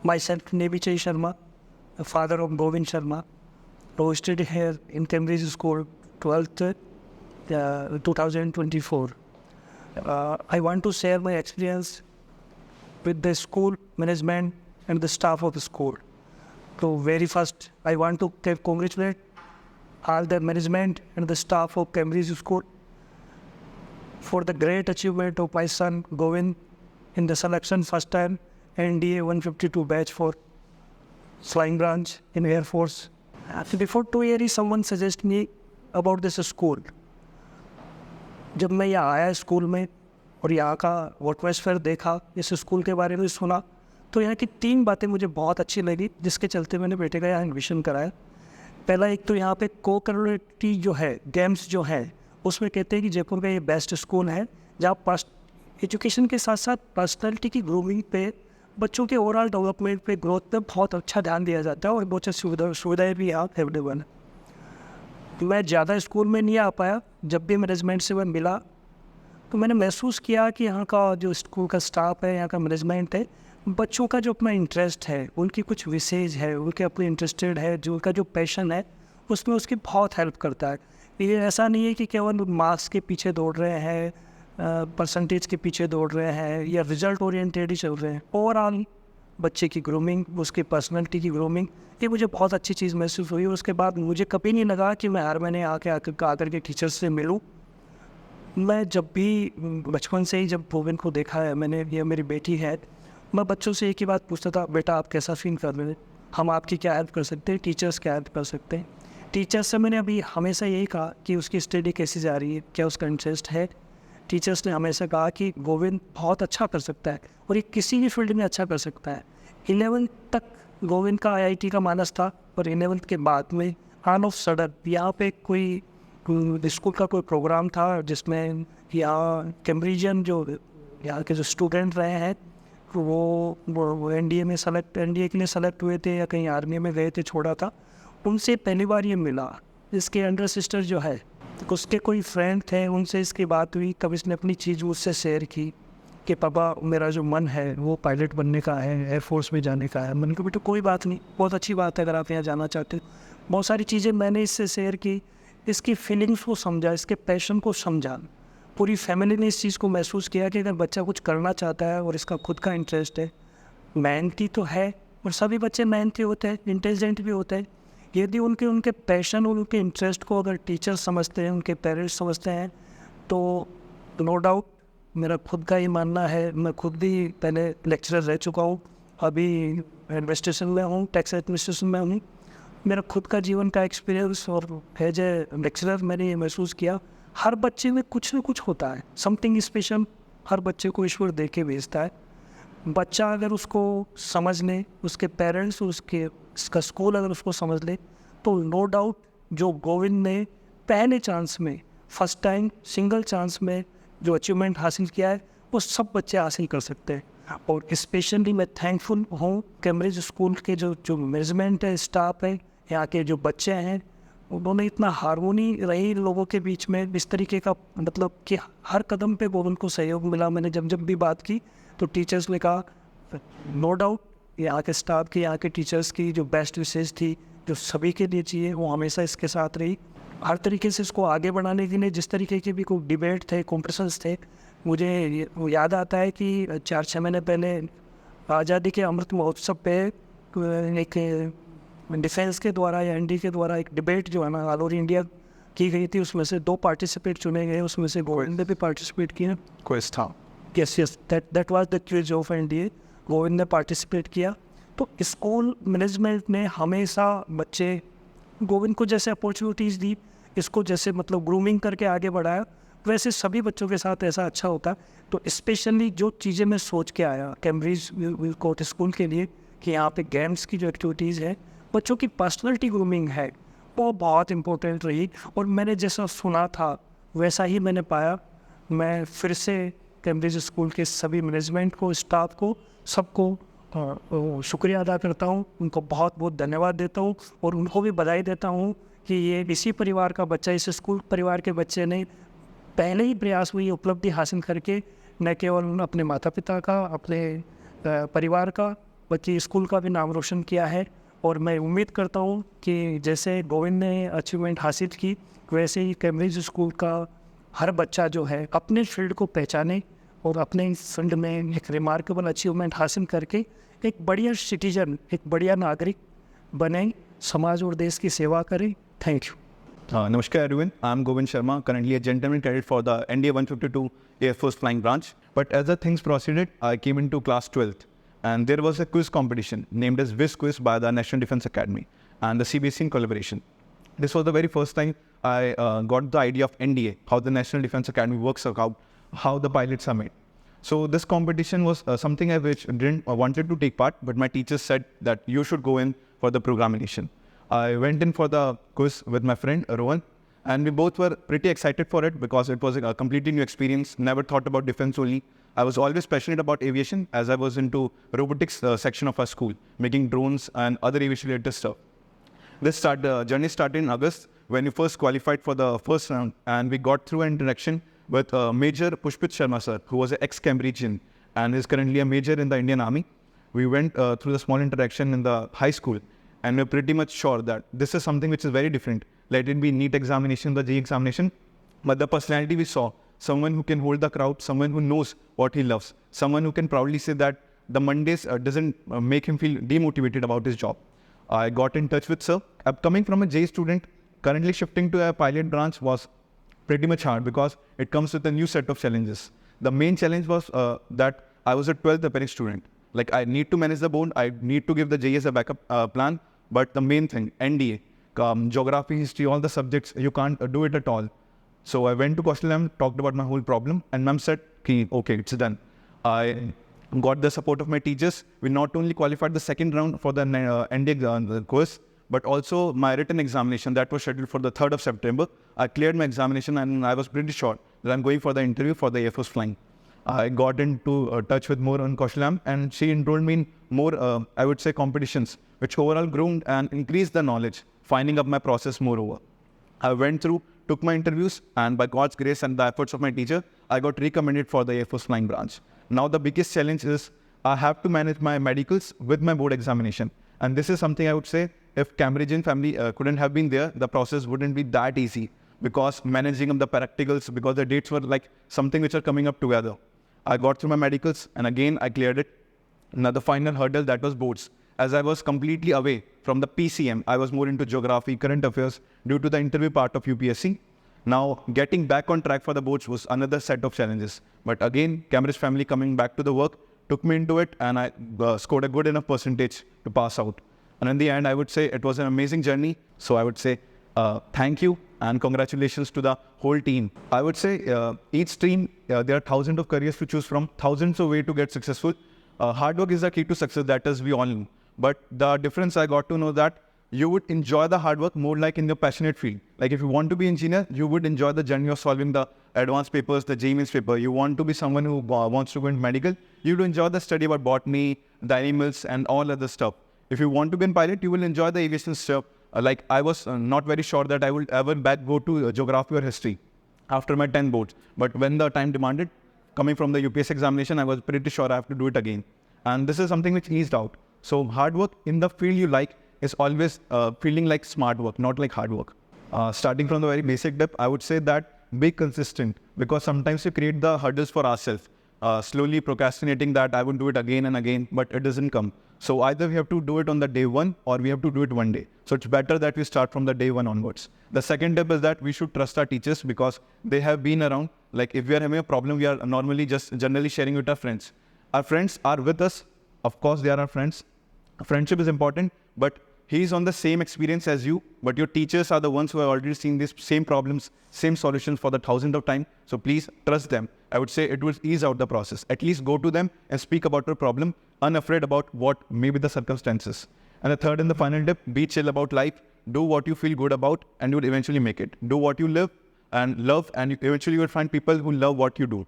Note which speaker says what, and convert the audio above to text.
Speaker 1: Myself, Nevichai Sharma, the father of Govind Sharma, who studied here in Cambridge School, 12th, 2024. I want to share my experience with the school management and the staff of the school. So very first, I want to congratulate all the management and the staff of Cambridge School for the great achievement of my son Govind in the selection first time NDA 152 batch for flying branch in Air Force. Before 2 years, someone suggested me about this school. जब मैं यहाँ आया school में और यहाँ का atmosphere देखा, इस स्कूल के बारे में सुना, तो यहाँ की 3 बातें मुझे बहुत अच्छी लगी, जिसके चलते मैंने बेटे का यहाँ एडमिशन कराया। पहला, एक तो यहाँ पे को-करिकुलर जो है, गेम्स जो है, उसमें कहते हैं कि जयपुर का ये बेस्ट स्कूल है, जहाँ एजुकेशन के साथ साथ पर्सनैलिटी की ग्रूमिंग पे, बच्चों के ओवरऑल डेवलपमेंट पे, ग्रोथ पे बहुत अच्छा ध्यान दिया जाता है और बहुत अच्छी सुविधाएँ भी यहाँ अवेलेबल है। मैं ज़्यादा स्कूल में नहीं आ पाया, जब भी मैनेजमेंट से मैं मिला तो मैंने महसूस किया कि यहाँ का जो स्कूल का स्टाफ है, यहाँ का मैनेजमेंट है, बच्चों का जो अपना इंटरेस्ट है, उनकी कुछ विशेष है, उनके अपने इंटरेस्टेड है, जो उनका जो पैशन है, उसमें उसकी बहुत हेल्प करता है। ये ऐसा नहीं है कि केवल मार्क्स के पीछे दौड़ रहे हैं, परसेंटेज के पीछे दौड़ रहे हैं या रिजल्ट ओरिएंटेड ही चल रहे हैं। ओवरऑल बच्चे की ग्रूमिंग, उसकी पर्सनैलिटी की ग्रूमिंग, ये मुझे बहुत अच्छी चीज़ महसूस हुई। उसके बाद मुझे कभी नहीं लगा कि मैं हर महीने आकर के टीचर्स से मिलूं। मैं जब भी बचपन से ही जब गोविंद को देखा है मैंने, ये मेरी बेटी है, मैं बच्चों से एक ही बात पूछता था, बेटा आप कैसा फील कर रहे हैं, हम आपकी क्या हेल्प कर सकते हैं, टीचर्स क्या हेल्प कर सकते हैं। टीचर्स से मैंने अभी हमेशा यही कहा कि उसकी स्टडी कैसी जा रही है, क्या उसका इंटरेस्ट है। टीचर्स ने हमेशा कहा कि गोविंद बहुत अच्छा कर सकता है और ये किसी भी फील्ड में अच्छा कर सकता है। 11th तक गोविंद का IIT का मानस था और 11th के बाद में ऑन ऑफ सडन यहाँ पे कोई स्कूल का कोई प्रोग्राम था जिसमें यहाँ कैम्ब्रिजियन जो यहाँ के जो स्टूडेंट रहे हैं वो NDA के लिए सेलेक्ट हुए थे या कहीं आर्मी में गए थे, छोड़ा था, उनसे पहली बार ये मिला। इसके अंडर सिस्टर जो है, उसके कोई फ्रेंड थे, उनसे इसकी बात हुई, तब इसने अपनी चीज़ मुझसे शेयर की कि पापा मेरा जो मन है वो पायलट बनने का है, एयरफोर्स में जाने का है। मैंने कहा बेटा कोई बात नहीं, बहुत अच्छी बात है अगर आप यहाँ जाना चाहते हो। बहुत सारी चीज़ें मैंने इससे शेयर की, इसकी फीलिंग्स को समझा, इसके पैशन को समझा। पूरी फैमिली ने इस चीज़ को महसूस किया कि अगर बच्चा कुछ करना चाहता है और इसका खुद का इंटरेस्ट है, मेहनती तो है और सभी बच्चे मेहनती होते हैं, इंटेलिजेंट भी होते हैं। यदि उनके पैशन और उनके इंटरेस्ट को अगर टीचर समझते हैं, उनके पेरेंट्स समझते हैं, तो नो डाउट मेरा खुद का ही मानना है, मैं खुद भी पहले लेक्चरर रह चुका हूँ, अभी एडमिनिस्ट्रेशन में हूँ, टैक्स एडमिनिस्ट्रेशन में हूँ। मेरा खुद का जीवन का एक्सपीरियंस और एज ए लेक्चरर मैंने ये महसूस किया, हर बच्चे में कुछ ना कुछ होता है, समथिंग स्पेशल हर बच्चे को ईश्वर दे के भेजता है। बच्चा अगर उसको समझ ले, उसके पेरेंट्स उसका स्कूल अगर उसको समझ ले, तो नो डाउट जो गोविंद ने पहले चांस में, फर्स्ट टाइम सिंगल चांस में जो अचीवमेंट हासिल किया है, वो सब बच्चे हासिल कर सकते हैं। और स्पेशली मैं थैंकफुल हूँ कैम्ब्रिज स्कूल के जो मैनेजमेंट है, स्टाफ है, यहाँ के जो बच्चे हैं, उन्होंने इतना हारमोनी रही लोगों के बीच में, इस तरीके का मतलब कि हर कदम पे गोविंद को सहयोग मिला। मैंने जब भी बात की तो टीचर्स ने कहा नो डाउट यहाँ के स्टाफ की, यहाँ के टीचर्स की जो बेस्ट विशेष थी, जो सभी के लिए चाहिए, वो हमेशा इसके साथ रही। हर तरीके से इसको आगे बढ़ाने के लिए जिस तरीके के भी कोई डिबेट थे, कॉम्पिटिशन्स थे, मुझे वो याद आता है कि 4-6 महीने पहले आज़ादी के अमृत महोत्सव पे एक डिफेंस के द्वारा या ND के द्वारा एक डिबेट जो है ना ऑल ओवर इंडिया की गई थी, उसमें से 2 पार्टिसिपेट चुने गए, उसमें से गोविंद ने भी पार्टिसिपेट किया।
Speaker 2: क्विज था।
Speaker 1: Yes, that was the quiz of NDA, Govind ने पार्टिसिपेट किया। तो स्कूल मैनेजमेंट ने हमेशा बच्चे गोविंद को जैसे अपॉर्चुनिटीज़ दी, इसको जैसे मतलब ग्रूमिंग करके आगे बढ़ाया, वैसे सभी बच्चों के साथ ऐसा अच्छा होता। तो स्पेशली जो चीज़ें मैं सोच के आया कैम्ब्रिज कोर्ट स्कूल के लिए कि यहाँ पे गेम्स की जो एक्टिविटीज़ है, बच्चों की पर्सनैलिटी ग्रूमिंग है, वो बहुत इम्पोर्टेंट रही। और मैंने जैसा सुना था वैसा ही मैंने पाया। मैं फिर से कैम्ब्रिज स्कूल के सभी मैनेजमेंट को, स्टाफ को, सबको शुक्रिया अदा करता हूँ, उनको बहुत बहुत धन्यवाद देता हूँ और उनको भी बधाई देता हूँ कि ये इसी परिवार का बच्चा, इस स्कूल परिवार के बच्चे ने पहले ही प्रयास हुई उपलब्धि हासिल करके न केवल अपने माता पिता का, अपने परिवार का, बल्कि स्कूल का भी नाम रोशन किया है। और मैं उम्मीद करता हूँ कि जैसे गोविंद ने अचीवमेंट हासिल की, वैसे ही कैम्ब्रिज स्कूल का हर बच्चा जो है अपने फील्ड को पहचाने और अपने फील्ड में एक रिमार्केबल अचीवमेंट हासिल करके एक बढ़िया सिटीजन, एक बढ़िया नागरिक बने, समाज और देश की सेवा करें। Thank you.
Speaker 2: Namaskar everyone, I'm Govind Sharma, currently a gentleman cadet for the NDA 152 Air Force Flying Branch. But as the things proceeded, I came into class 12th and there was a quiz competition named as Viz Quiz by the National Defence Academy and the CBSE in collaboration. This was the very first time I got the idea of NDA, how the National Defence Academy works out, how the pilots are made. So this competition was something I which didn't wanted to take part, but my teachers said that you should go in for the programmation. I went in for the quiz with my friend Rohan, and we both were pretty excited for it because it was a completely new experience. Never thought about defense only. I was always passionate about aviation as I was into robotics section of our school, making drones and other aviation related stuff. This journey started in August when we first qualified for the first round, and we got through an interaction with Major Pushpit Sharma sir, who was an ex-Cambridgian and is currently a major in the Indian Army. We went through the small interaction in the high school, and we're pretty much sure that this is something which is very different. Let it be NEET examination, the JEE examination, but the personality we saw, someone who can hold the crowd, someone who knows what he loves, someone who can proudly say that the Mondays doesn't make him feel demotivated about his job. I got in touch with sir. Coming from a JEE student, currently shifting to a pilot branch was pretty much hard because it comes with a new set of challenges. The main challenge was that I was a 12th appearing student. Like I need to manage the board, I need to give the JEE as a backup plan, but the main thing, NDA, geography, history, all the subjects, you can't do it at all. So I went to Kaushal ma'am, talked about my whole problem, and ma'am said, okay, it's done. I got the support of my teachers. We not only qualified the second round for the NDA course, but also my written examination that was scheduled for the 3rd of September. I cleared my examination and I was pretty sure that I'm going for the interview for the Air Force Flying. I got into touch with more on Kaushal ma'am, and she enrolled me in more, I would say, competitions, which overall groomed and increased the knowledge, finding up my process moreover. I went through, took my interviews, and by God's grace and the efforts of my teacher, I got recommended for the Air Force Flying Branch. Now the biggest challenge is I have to manage my medicals with my board examination. And this is something I would say, if Cambridgian family couldn't have been there, the process wouldn't be that easy because managing the practicals, because the dates were like something which are coming up together. I got through my medicals and again I cleared it. Now the final hurdle, that was boards. As I was completely away from the PCM, I was more into geography, current affairs due to the interview part of UPSC. Now getting back on track for the boards was another set of challenges. But again, Cambridge family coming back to the work took me into it, and I scored a good enough percentage to pass out. And in the end, I would say it was an amazing journey. So I would say thank you and congratulations to the whole team. I would say each stream, there are thousands of careers to choose from, thousands of ways to get successful. Hard work is the key to success, that is we all know. But the difference I got to know that you would enjoy the hard work more like in your passionate field. Like if you want to be engineer, you would enjoy the journey of solving the advanced papers, the JEE Mains paper. You want to be someone who wants to go into medical, you would enjoy the study about botany, the animals and all other stuff. If you want to be a pilot, you will enjoy the aviation stuff. Like I was not very sure that I would ever go to geography or history after my 10 boards. But when the time demanded, coming from the UPS examination, I was pretty sure I have to do it again. And this is something which eased out. So hard work in the field you like is always feeling like smart work, not like hard work. Starting from the very basic depth, I would say that be consistent, because sometimes we create the hurdles for ourselves, slowly procrastinating that I would do it again and again, but it doesn't come. So either we have to do it on the day one or we have to do it one day. So it's better that we start from the day one onwards. The second step is that we should trust our teachers because they have been around. Like if we are having a problem, we are normally just generally sharing with our friends. Our friends are with us. Of course, they are our friends. Friendship is important, but he is on the same experience as you, but your teachers are the ones who have already seen these same problems, same solutions for the thousandth of time. So please trust them. I would say it will ease out the process. At least go to them and speak about your problem, unafraid about what may be the circumstances. And the third and the final tip, be chill about life. Do what you feel good about and you will eventually make it. Do what you live and love, and eventually you will find people who love what you do.